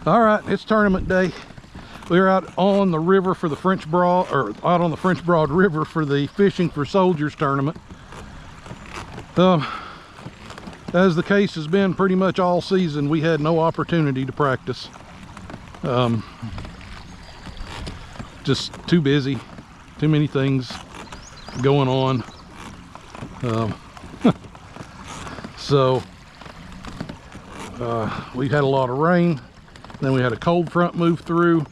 All right, it's tournament day. We're out on the river for the French Broad, or out on the French Broad River for the Fishing for Soldiers tournament. As the case has been pretty much all season, we had no opportunity to practice. Just too busy, too many things going on. So we had a lot of rain, then we had a cold front move through.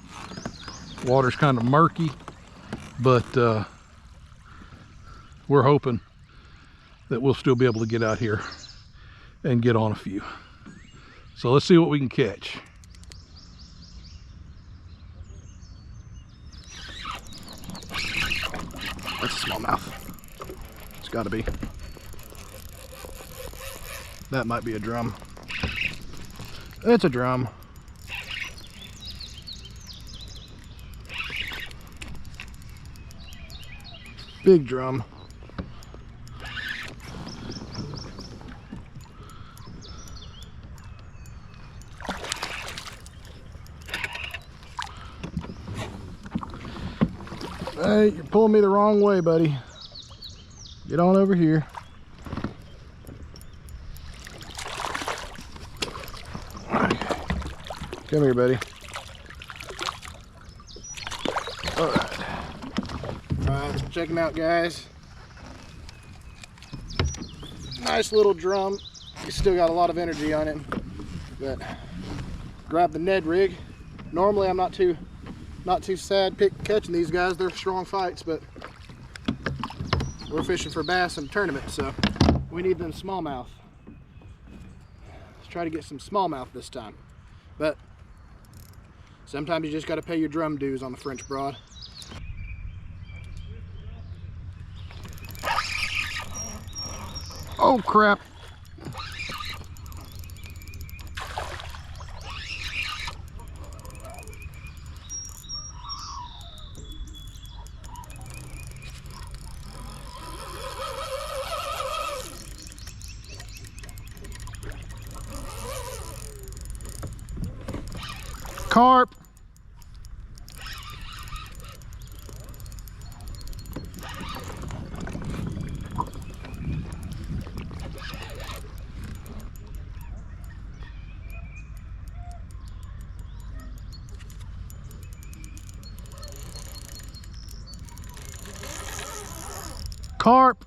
Water's kind of murky, but we're hoping that we'll still be able to get out here and get on a few. So let's see what we can catch. That's a smallmouth. It's got to be. That might be a drum. It's a drum. Big drum. Hey, you're pulling me the wrong way, buddy. Get on over here. Come here, buddy. All right, check him out, guys. Nice little drum. He's still got a lot of energy on him. But grab the Ned rig. Normally, I'm not too sad catching these guys. They're strong fights, but we're fishing for bass in a tournament, so we need them smallmouth. Let's try to get some smallmouth this time. But sometimes you just got to pay your drum dues on the French Broad. Oh crap. Carp. Carp.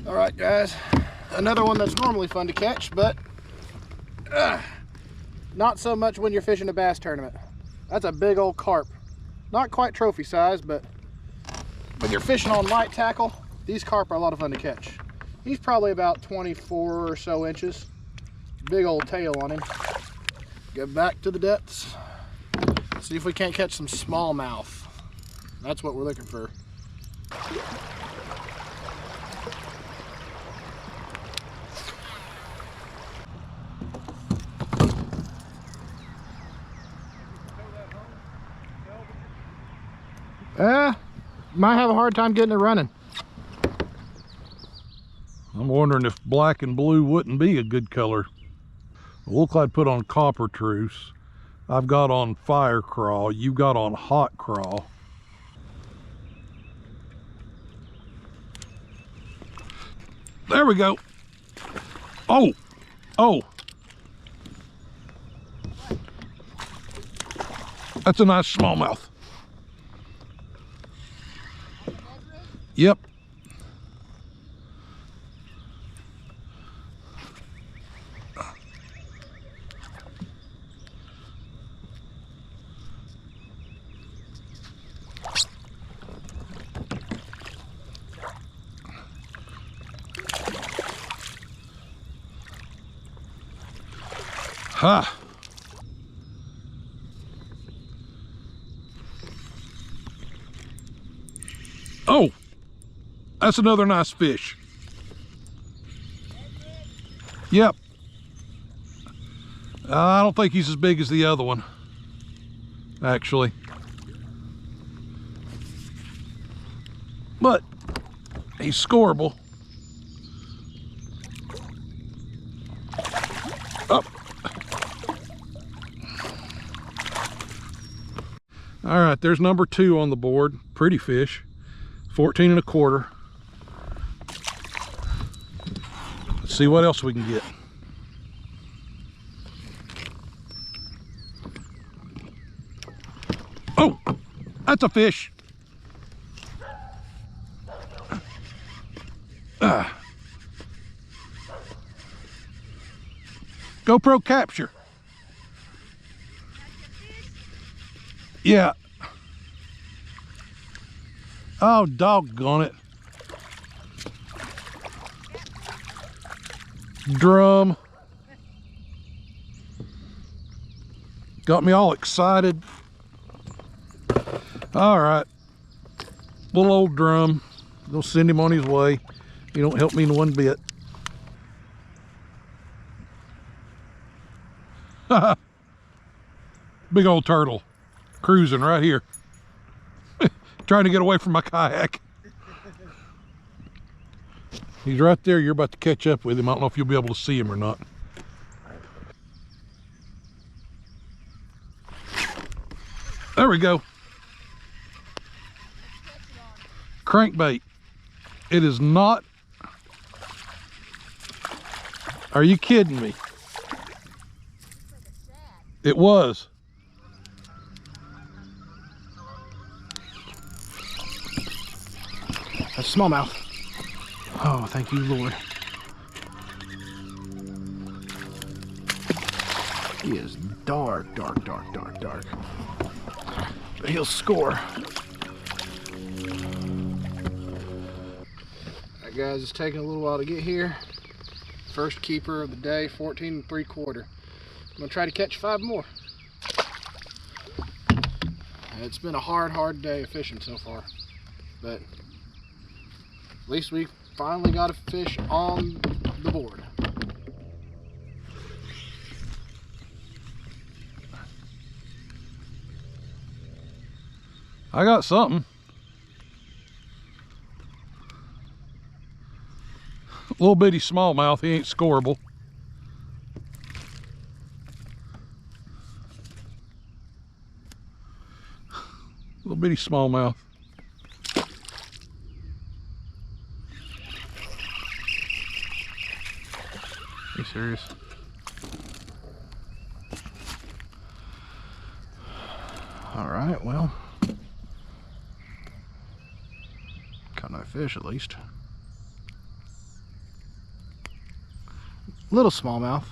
All right, guys, another one that's normally fun to catch, but not so much when you're fishing a bass tournament. That's a big old carp. Not quite trophy size, but when you're fishing on light tackle, these carp are a lot of fun to catch. He's probably about 24 or so inches. Big old tail on him. Get back to the depths. See if we can't catch some smallmouth. That's what we're looking for. Might have a hard time getting it running. I'm wondering if black and blue wouldn't be a good color. Look like I'd put on copper truce. I've got on fire crawl. You got on hot crawl. There we go. Oh, oh. That's a nice smallmouth. Yep. Ha. Oh, that's another nice fish. Yep. I don't think he's as big as the other one, actually. But he's scoreable. Up. All right, there's number 2 on the board. Pretty fish. 14 1/4. Let's see what else we can get. Oh, that's a fish. GoPro capture. Yeah. Oh, doggone it. Drum. Got me all excited. All right. Little old drum. Gonna send him on his way. He don't help me in one bit. Big old turtle cruising right here. Trying to get away from my kayak. He's right there. You're about to catch up with him. I don't know if you'll be able to see him or not. There we go. Crankbait. It is not. Are you kidding me? It was. That's smallmouth. Oh, thank you, Lord. He is dark, dark, dark, dark, dark. But he'll score. Alright guys, it's taking a little while to get here. First keeper of the day, 14 3/4. I'm gonna try to catch 5 more. It's been a hard day of fishing so far, but at least we finally got a fish on the board. I got something. Little bitty smallmouth. He ain't scoreable. Little bitty smallmouth. Are you serious? All right, well, caught no fish at least. Little smallmouth.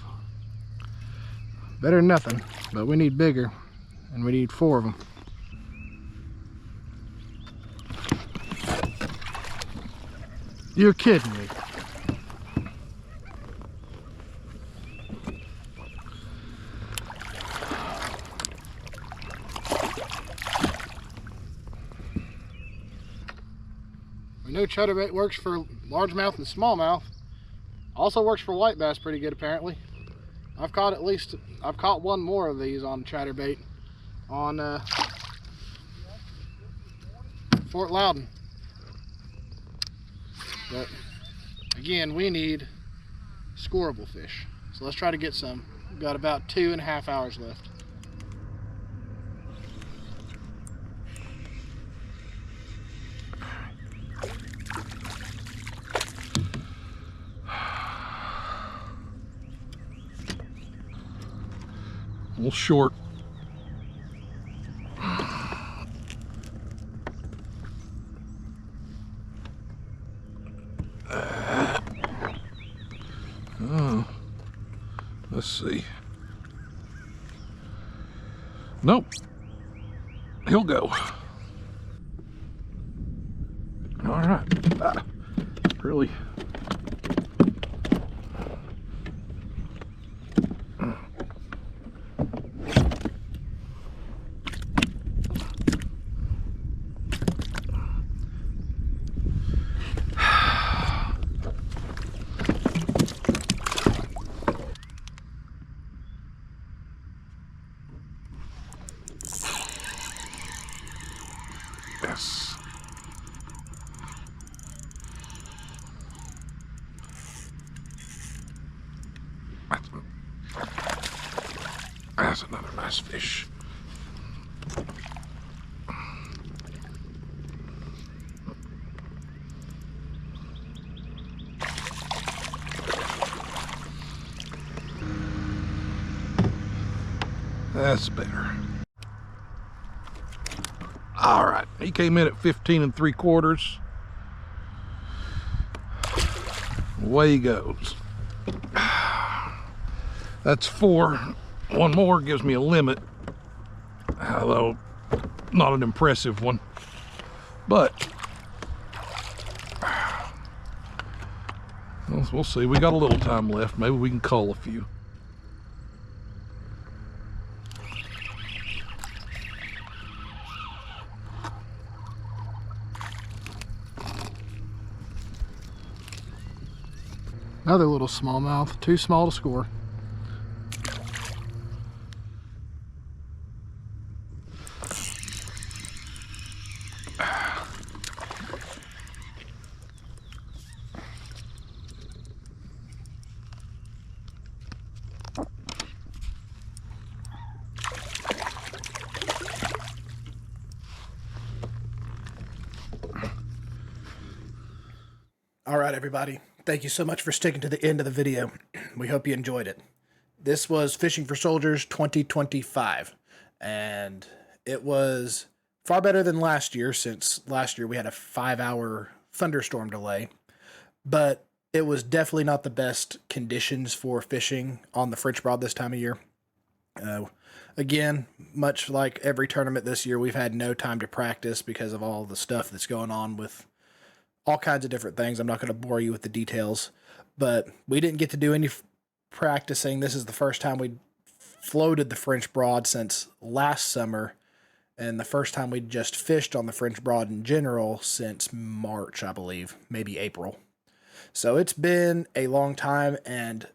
Better than nothing, but we need bigger, and we need 4 of them. You're kidding me. know chatterbait works for largemouth and smallmouth. Also works for white bass pretty good apparently. I've caught one more of these on chatterbait on Fort Loudon. But again, we need scoreable fish. So let's try to get some. We've got about 2.5 hours left. A little short. Oh, let's see. Nope. He'll go. All right. Really. Yes. That's another nice fish. That's better. All right, he came in at 15 3/4. Away he goes. That's 4. One more gives me a limit, although not an impressive one. But we'll see. We got a little time left. Maybe we can cull a few. Another little smallmouth, too small to score. All right, everybody. Thank you so much for sticking to the end of the video. We hope you enjoyed it. This was Fishing for Soldiers 2025, and it was far better than last year, since last year we had a 5-hour thunderstorm delay, but it was definitely not the best conditions for fishing on the French Broad this time of year. Again, much like every tournament this year, we've had no time to practice because of all the stuff that's going on with all kinds of different things. I'm not going to bore you with the details, but we didn't get to do any practicing. This is the first time we floated the French Broad since last summer, and the first time we just fished on the French Broad in general since March, I believe, maybe April. So it's been a long time, and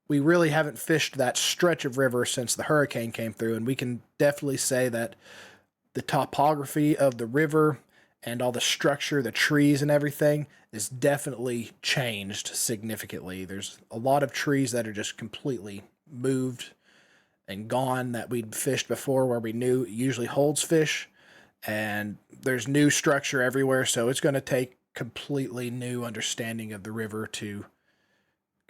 we really haven't fished that stretch of river since the hurricane came through, and we can definitely say that the topography of the river and all the structure, the trees and everything is definitely changed significantly. There's a lot of trees that are just completely moved and gone that we'd fished before where we knew it usually holds fish, and there's new structure everywhere. So it's going to take completely new understanding of the river to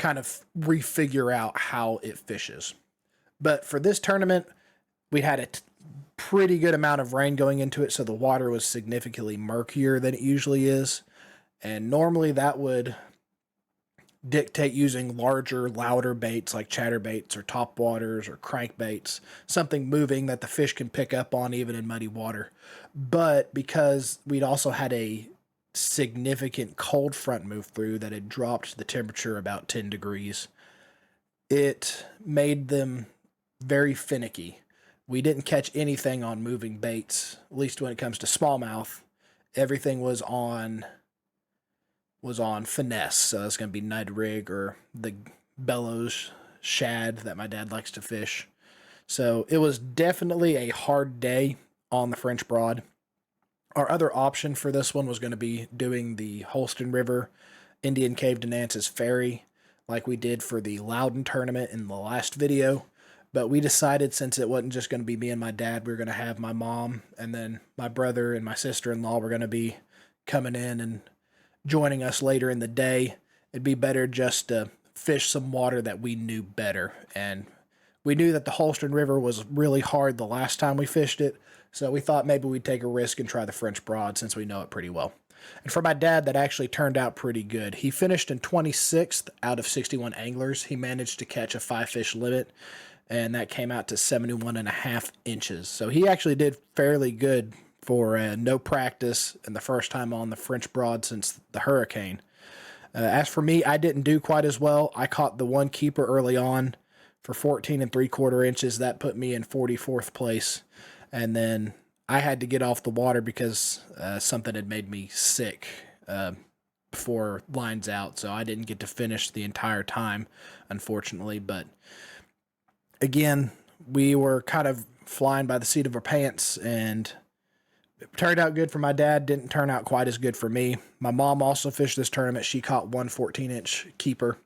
kind of refigure out how it fishes. But for this tournament, we had a pretty good amount of rain going into it, so the water was significantly murkier than it usually is, and normally that would dictate using larger, louder baits like chatterbaits or topwaters or crankbaits, something moving that the fish can pick up on even in muddy water. But because we'd also had a significant cold front move through that had dropped the temperature about 10 degrees, it made them very finicky. We didn't catch anything on moving baits, at least when it comes to smallmouth. Everything was on was on finesse. So that's going to be Ned rig or the bellows shad that my dad likes to fish. So it was definitely a hard day on the French Broad. Our other option for this one was going to be doing the Holston River Indian Cave to Nance's Ferry like we did for the Loudon tournament in the last video. But we decided, since it wasn't just going to be me and my dad, we were going to have my mom and then my brother and my sister-in-law were going to be coming in and joining us later in the day. It'd be better just to fish some water that we knew better. And we knew that the Holston River was really hard the last time we fished it, so we thought maybe we'd take a risk and try the French Broad since we know it pretty well. And for my dad, that actually turned out pretty good. He finished in 26th out of 61 anglers. He managed to catch a 5-fish limit, and that came out to 71.5 inches. So he actually did fairly good for no practice and the first time on the French Broad since the hurricane. As for me, I didn't do quite as well. I caught the one keeper early on for 14 3/4 inches. That put me in 44th place. And then I had to get off the water because something had made me sick before lines out. So I didn't get to finish the entire time, unfortunately. But again, we were kind of flying by the seat of our pants, and it turned out good for my dad. Didn't turn out quite as good for me. My mom also fished this tournament. She caught one 14-inch keeper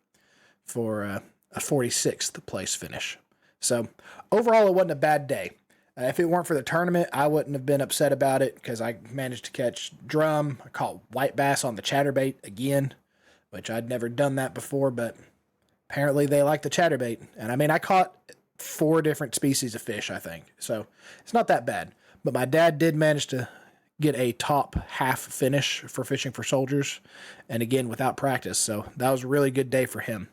for a 46th place finish. So overall, it wasn't a bad day. If it weren't for the tournament, I wouldn't have been upset about it because I managed to catch drum. I caught white bass on the chatterbait again, which I'd never done that before, but apparently they like the chatterbait. And I mean, I caught 4 different species of fish, I think. So it's not that bad. But my dad did manage to get a top half finish for fishing for soldiers, and again, without practice. So that was a really good day for him.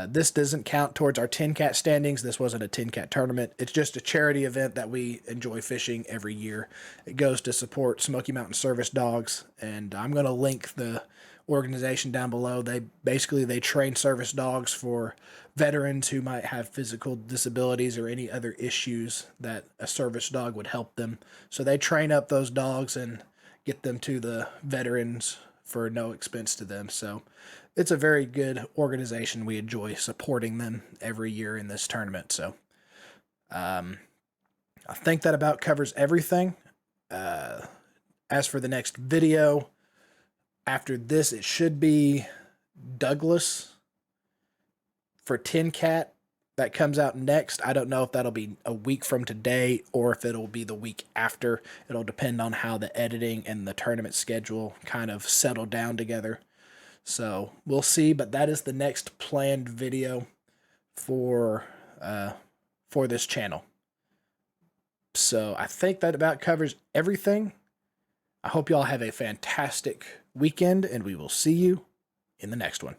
This doesn't count towards our Tin Cat standings. This wasn't a Tin Cat tournament. It's just a charity event that we enjoy fishing every year. It goes to support Smoky Mountain Service Dogs, and I'm going to link the organization down below. They train service dogs for veterans who might have physical disabilities or any other issues that a service dog would help them. So they train up those dogs and get them to the veterans for no expense to them. So it's a very good organization. We enjoy supporting them every year in this tournament. So I think that about covers everything. As for the next video, after this, it should be Douglas for Tin Cat. That comes out next. I don't know if that'll be a week from today or if it'll be the week after. It'll depend on how the editing and the tournament schedule kind of settle down together. So we'll see, but that is the next planned video for this channel. So I think that about covers everything. I hope y'all have a fantastic weekend, and we will see you in the next one.